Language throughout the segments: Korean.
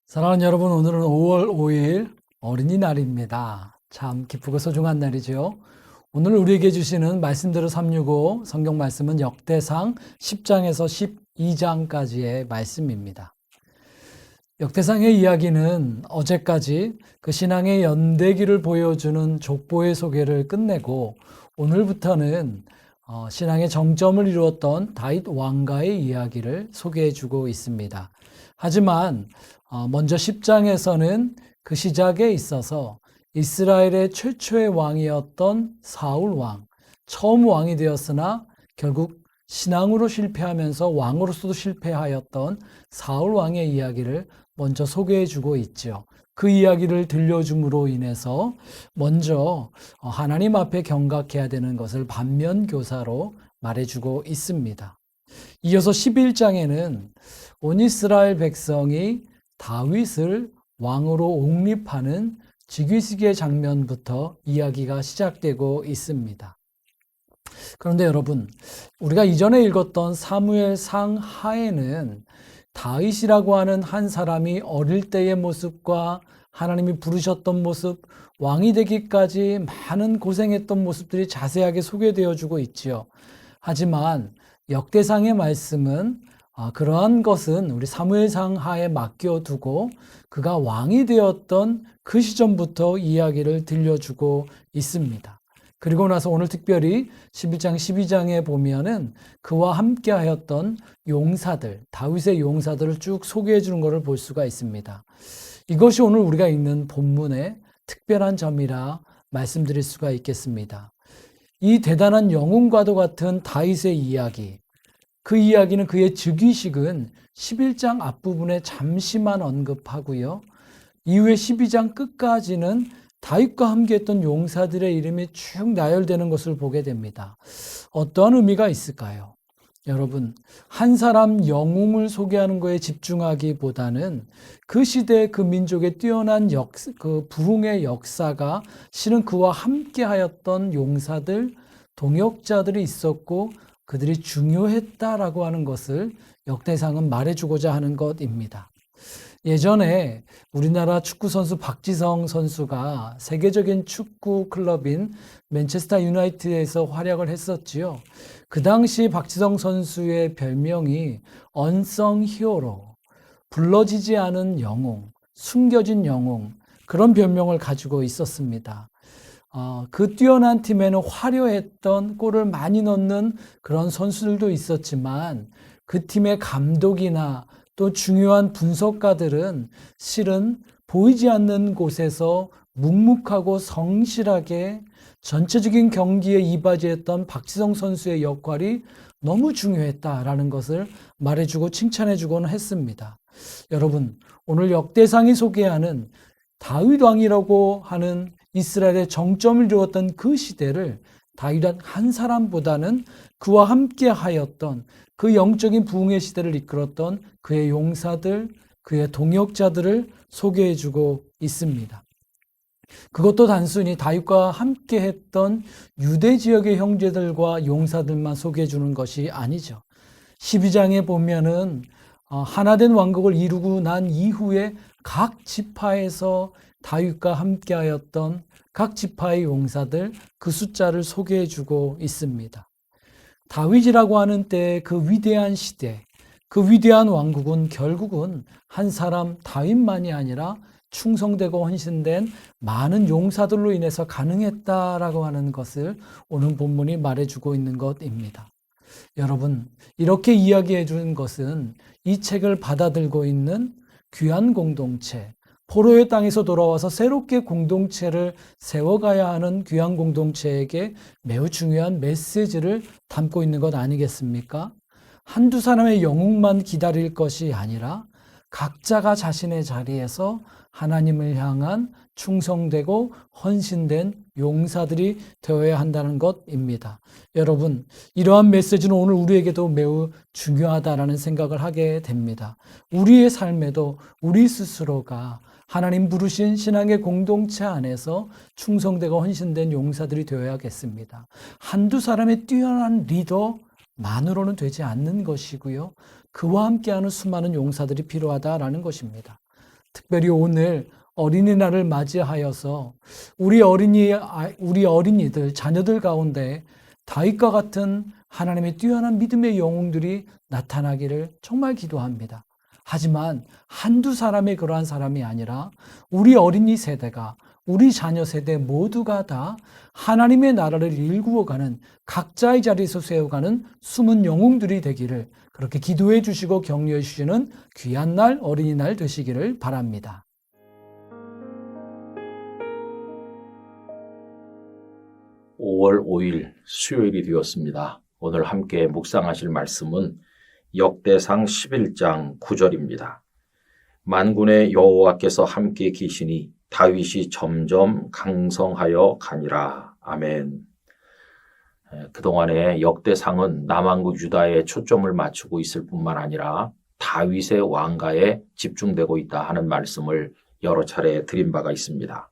사랑하는 여러분, 오늘은 5월 5일 어린이날입니다. 참 기쁘고 소중한 날이죠. 오늘 우리에게 주시는 말씀대로 365 성경 말씀은 역대상 10장에서 12장까지의 말씀입니다. 역대상의 이야기는 어제까지 그 신앙의 연대기를 보여주는 족보의 소개를 끝내고 오늘부터는 신앙의 정점을 이루었던 다윗 왕가의 이야기를 소개해주고 있습니다. 하지만 먼저 10장에서는 그 시작에 있어서 이스라엘의 최초의 왕이었던 사울 왕, 처음 왕이 되었으나 결국 신앙으로 실패하면서 왕으로서도 실패하였던 사울 왕의 이야기를 먼저 소개해주고 있죠. 그 이야기를 들려줌으로 인해서 먼저 하나님 앞에 경각해야 되는 것을 반면교사로 말해주고 있습니다. 이어서 11장에는 온 이스라엘 백성이 다윗을 왕으로 옹립하는 즉위식의 장면부터 이야기가 시작되고 있습니다. 그런데 여러분, 우리가 이전에 읽었던 사무엘상 하에는 다윗이라고 하는 한 사람이 어릴 때의 모습과 하나님이 부르셨던 모습, 왕이 되기까지 많은 고생했던 모습들이 자세하게 소개되어 주고 있지요. 하지만 역대상의 말씀은 그러한 것은 우리 사무엘상 하에 맡겨두고 그가 왕이 되었던 그 시점부터 이야기를 들려주고 있습니다. 그리고 나서 오늘 특별히 11장, 12장에 보면은 그와 함께 하였던 용사들, 다윗의 용사들을 쭉 소개해 주는 것을 볼 수가 있습니다. 이것이 오늘 우리가 읽는 본문의 특별한 점이라 말씀드릴 수가 있겠습니다. 이 대단한 영웅과도 같은 다윗의 이야기, 그 이야기는 그의 즉위식은 11장 앞부분에 잠시만 언급하고요. 이후에 12장 끝까지는 다윗과 함께했던 용사들의 이름이 쭉 나열되는 것을 보게 됩니다. 어떠한 의미가 있을까요? 여러분, 한 사람 영웅을 소개하는 것에 집중하기보다는 그 시대 그 민족의 뛰어난 그 부흥의 역사가 실은 그와 함께하였던 용사들, 동역자들이 있었고 그들이 중요했다라고 하는 것을 역대상은 말해주고자 하는 것입니다. 예전에 우리나라 축구선수 박지성 선수가 세계적인 축구 클럽인 맨체스터 유나이티드에서 활약을 했었지요. 그 당시 박지성 선수의 별명이 언성 히어로, 불러지지 않은 영웅, 숨겨진 영웅, 그런 별명을 가지고 있었습니다. 그 뛰어난 팀에는 화려했던 골을 많이 넣는 그런 선수들도 있었지만 그 팀의 감독이나 또 중요한 분석가들은 실은 보이지 않는 곳에서 묵묵하고 성실하게 전체적인 경기에 이바지했던 박지성 선수의 역할이 너무 중요했다라는 것을 말해주고 칭찬해주고는 했습니다. 여러분, 오늘 역대상이 소개하는 다윗 왕이라고 하는 이스라엘의 정점을 이루었던 그 시대를 다윗 한 사람보다는 그와 함께 하였던 그 영적인 부흥의 시대를 이끌었던 그의 용사들, 그의 동역자들을 소개해주고 있습니다. 그것도 단순히 다윗과 함께 했던 유대 지역의 형제들과 용사들만 소개해주는 것이 아니죠. 12장에 보면은 하나된 왕국을 이루고 난 이후에 각 지파에서 다윗과 함께하였던 각 지파의 용사들 그 숫자를 소개해주고 있습니다. 다윗이라고 하는 때의 그 위대한 시대, 그 위대한 왕국은 결국은 한 사람 다윗만이 아니라 충성되고 헌신된 많은 용사들로 인해서 가능했다라고 하는 것을 오늘 본문이 말해주고 있는 것입니다. 여러분, 이렇게 이야기해 주는 것은 이 책을 받아들고 있는 귀한 공동체, 포로의 땅에서 돌아와서 새롭게 공동체를 세워가야 하는 귀한 공동체에게 매우 중요한 메시지를 담고 있는 것 아니겠습니까? 한두 사람의 영웅만 기다릴 것이 아니라 각자가 자신의 자리에서 하나님을 향한 충성되고 헌신된 용사들이 되어야 한다는 것입니다. 여러분, 이러한 메시지는 오늘 우리에게도 매우 중요하다라는 생각을 하게 됩니다. 우리의 삶에도 우리 스스로가 하나님 부르신 신앙의 공동체 안에서 충성되고 헌신된 용사들이 되어야겠습니다. 한두 사람의 뛰어난 리더만으로는 되지 않는 것이고요. 그와 함께하는 수많은 용사들이 필요하다라는 것입니다. 특별히 오늘 어린이날을 맞이하여서 우리 어린이들, 자녀들 가운데 다윗과 같은 하나님의 뛰어난 믿음의 영웅들이 나타나기를 정말 기도합니다. 하지만 한두 사람의 그러한 사람이 아니라 우리 어린이 세대가, 우리 자녀 세대 모두가 다 하나님의 나라를 일구어가는, 각자의 자리에서 세워가는 숨은 영웅들이 되기를 그렇게 기도해 주시고 격려해 주시는 귀한 날, 어린이날 되시기를 바랍니다. 5월 5일 수요일이 되었습니다. 오늘 함께 묵상하실 말씀은 역대상 11장 9절입니다. 만군의 여호와께서 함께 계시니 다윗이 점점 강성하여 가니라. 아멘. 그동안에 역대상은 남왕국 유다에 초점을 맞추고 있을 뿐만 아니라 다윗의 왕가에 집중되고 있다 하는 말씀을 여러 차례 드린 바가 있습니다.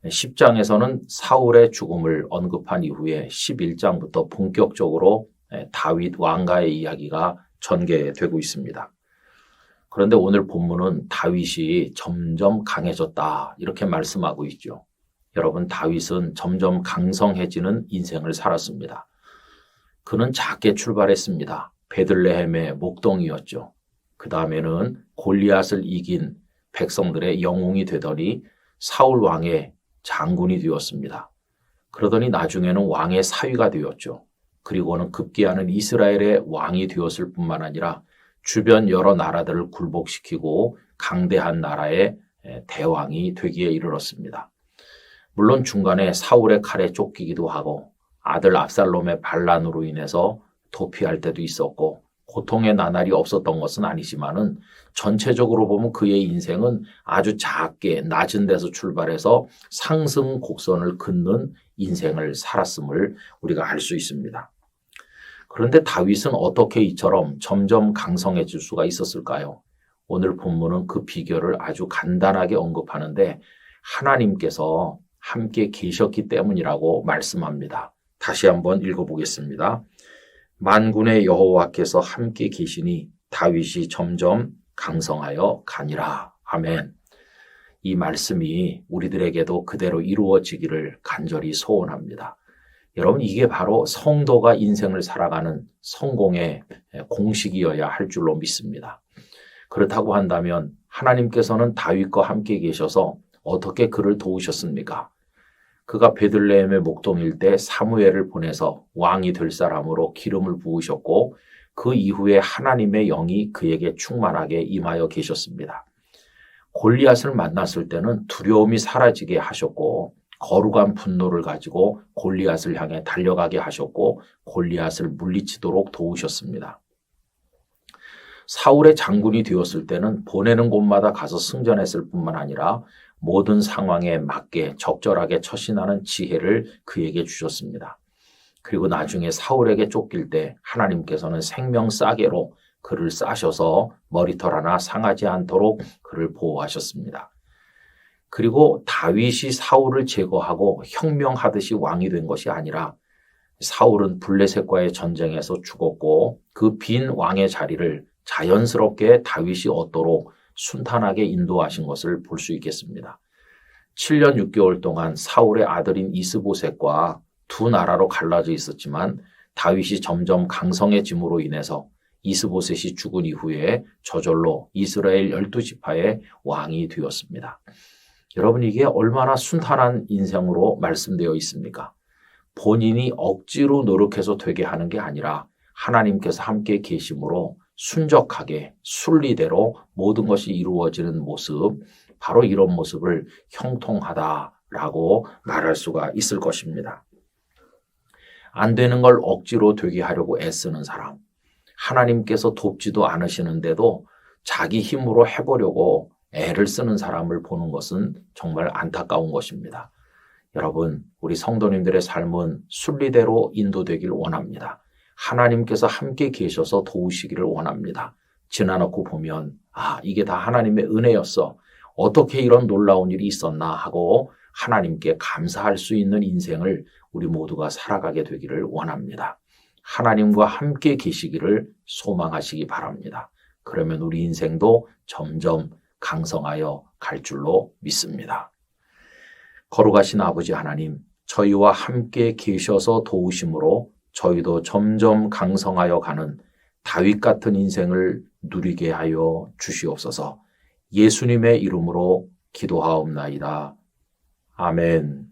10장에서는 사울의 죽음을 언급한 이후에 11장부터 본격적으로 다윗 왕가의 이야기가 전개되고 있습니다. 그런데 오늘 본문은 다윗이 점점 강해졌다 이렇게 말씀하고 있죠. 여러분, 다윗은 점점 강성해지는 인생을 살았습니다. 그는 작게 출발했습니다. 베들레헴의 목동이었죠. 그 다음에는 골리앗을 이긴 백성들의 영웅이 되더니 사울 왕의 장군이 되었습니다. 그러더니 나중에는 왕의 사위가 되었죠. 그리고는 급기야는 이스라엘의 왕이 되었을 뿐만 아니라 주변 여러 나라들을 굴복시키고 강대한 나라의 대왕이 되기에 이르렀습니다. 물론 중간에 사울의 칼에 쫓기기도 하고 아들 압살롬의 반란으로 인해서 도피할 때도 있었고 고통의 나날이 없었던 것은 아니지만은 전체적으로 보면 그의 인생은 아주 작게 낮은 데서 출발해서 상승 곡선을 긋는 인생을 살았음을 우리가 알 수 있습니다. 그런데 다윗은 어떻게 이처럼 점점 강성해질 수가 있었을까요? 오늘 본문은 그 비결을 아주 간단하게 언급하는데 하나님께서 함께 계셨기 때문이라고 말씀합니다. 다시 한번 읽어보겠습니다. 만군의 여호와께서 함께 계시니 다윗이 점점 강성하여 가니라. 아멘. 이 말씀이 우리들에게도 그대로 이루어지기를 간절히 소원합니다. 여러분, 이게 바로 성도가 인생을 살아가는 성공의 공식이어야 할 줄로 믿습니다. 그렇다고 한다면 하나님께서는 다윗과 함께 계셔서 어떻게 그를 도우셨습니까? 그가 베들레헴의 목동일 때 사무엘을 보내서 왕이 될 사람으로 기름을 부으셨고 그 이후에 하나님의 영이 그에게 충만하게 임하여 계셨습니다. 골리앗을 만났을 때는 두려움이 사라지게 하셨고 거룩한 분노를 가지고 골리앗을 향해 달려가게 하셨고 골리앗을 물리치도록 도우셨습니다. 사울의 장군이 되었을 때는 보내는 곳마다 가서 승전했을 뿐만 아니라 모든 상황에 맞게 적절하게 처신하는 지혜를 그에게 주셨습니다. 그리고 나중에 사울에게 쫓길 때 하나님께서는 생명 싸개로 그를 싸셔서 머리털 하나 상하지 않도록 그를 보호하셨습니다. 그리고 다윗이 사울을 제거하고 혁명하듯이 왕이 된 것이 아니라 사울은 블레셋과의 전쟁에서 죽었고 그 빈 왕의 자리를 자연스럽게 다윗이 얻도록 순탄하게 인도하신 것을 볼 수 있겠습니다. 7년 6개월 동안 사울의 아들인 이스보셋과 두 나라로 갈라져 있었지만 다윗이 점점 강성해짐으로 인해서 이스보셋이 죽은 이후에 저절로 이스라엘 12지파의 왕이 되었습니다. 여러분, 이게 얼마나 순탄한 인생으로 말씀되어 있습니까? 본인이 억지로 노력해서 되게 하는 게 아니라 하나님께서 함께 계심으로 순적하게 순리대로 모든 것이 이루어지는 모습, 바로 이런 모습을 형통하다라고 말할 수가 있을 것입니다. 안 되는 걸 억지로 되게 하려고 애쓰는 사람, 하나님께서 돕지도 않으시는데도 자기 힘으로 해보려고 애를 쓰는 사람을 보는 것은 정말 안타까운 것입니다. 여러분, 우리 성도님들의 삶은 순리대로 인도되길 원합니다. 하나님께서 함께 계셔서 도우시기를 원합니다. 지나놓고 보면 이게 다 하나님의 은혜였어. 어떻게 이런 놀라운 일이 있었나 하고 하나님께 감사할 수 있는 인생을 우리 모두가 살아가게 되기를 원합니다. 하나님과 함께 계시기를 소망하시기 바랍니다. 그러면 우리 인생도 점점 강성하여 갈 줄로 믿습니다. 거룩하신 아버지 하나님, 저희와 함께 계셔서 도우심으로 저희도 점점 강성하여 가는 다윗 같은 인생을 누리게 하여 주시옵소서. 예수님의 이름으로 기도하옵나이다. 아멘.